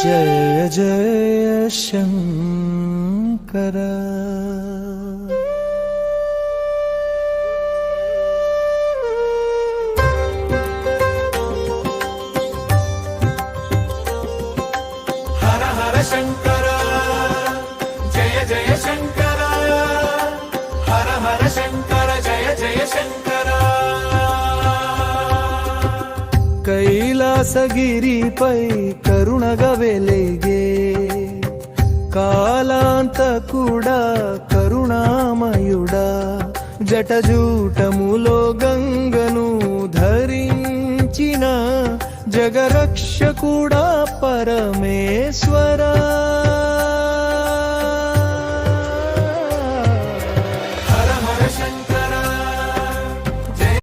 जय जय शंकर। हर हर शंकर जय जय शंकर, हर हर शंकर जय जय शंकर। कैलासगिरिपै करुणगवेलिगे కాలాంతకుడా కరుణామయుడా జటజూటములో గంగను ధరించిన జగరక్షకుడా పరమేశ్వరా।